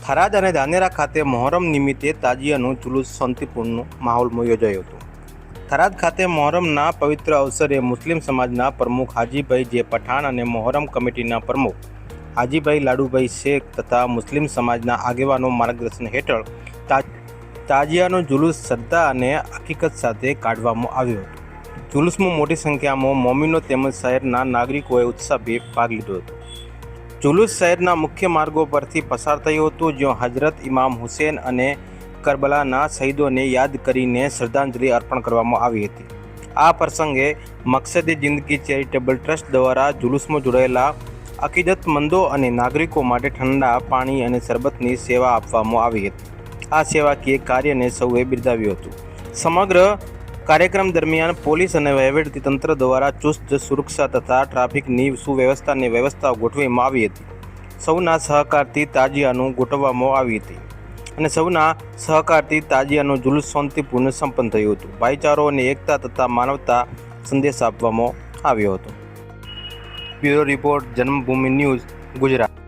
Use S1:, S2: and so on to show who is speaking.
S1: થરાદ અને ધાનેરા ખાતે મહોરમ નિમિત્તે તાજિયાનું જુલુસ શાંતિપૂર્ણ માહોલમાં યોજાયું હતું. થરાદ ખાતે મહોરમના પવિત્ર અવસરે મુસ્લિમ સમાજના પ્રમુખ હાજીભાઈ જે પઠાણ અને મહોરમ કમિટીના પ્રમુખ હાજીભાઈ લાડુભાઈ શેખ તથા મુસ્લિમ સમાજના આગેવાનો માર્ગદર્શન હેઠળ તાજિયાનું જુલુસ શ્રદ્ધા અને હકીકત સાથે કાઢવામાં આવ્યું હતું. જુલુસમાં મોટી સંખ્યામાં મોમીનો તેમજ શહેરના નાગરિકોએ ઉત્સાહભેર ભાગ લીધો હતો. જુલુસ શહેરના મુખ્ય માર્ગો પરથી પસાર થયું હતું, જ્યાં હજરત ઇમામ હુસેન અને કરબલાના શહીદોને યાદ કરીને શ્રદ્ધાંજલિ અર્પણ કરવામાં આવી હતી. આ પ્રસંગે મકસદે જિંદગી ચેરિટેબલ ટ્રસ્ટ દ્વારા જુલુસમાં જોડાયેલા અકીદતમંદો અને નાગરિકો માટે ઠંડા પાણી અને શરબતની સેવા આપવામાં આવી હતી. આ સેવાકીય કાર્યને સૌએ બિરદાવ્યું હતું. સમગ્ર કાર્યક્રમ દરમિયાન પોલીસ અને વહીવટીતંત્ર દ્વારા ચુસ્ત સુરક્ષા તથા ટ્રાફિકની સુવ્યવસ્થાની વ્યવસ્થાઓ ગોઠવવામાં આવી હતી. સૌના સહકારથી તાજિયાનું ગોઠવવામાં આવી હતી અને સૌના સહકારથી તાજિયાનું જુલુસ શાંતિપૂર્ણ સંપન્ન થયું હતું. ભાઈચારો અને એકતા તથા માનવતા સંદેશ આપવામાં આવ્યો હતો. બ્યુરો રિપોર્ટ, જન્મભૂમિ ન્યૂઝ, ગુજરાત.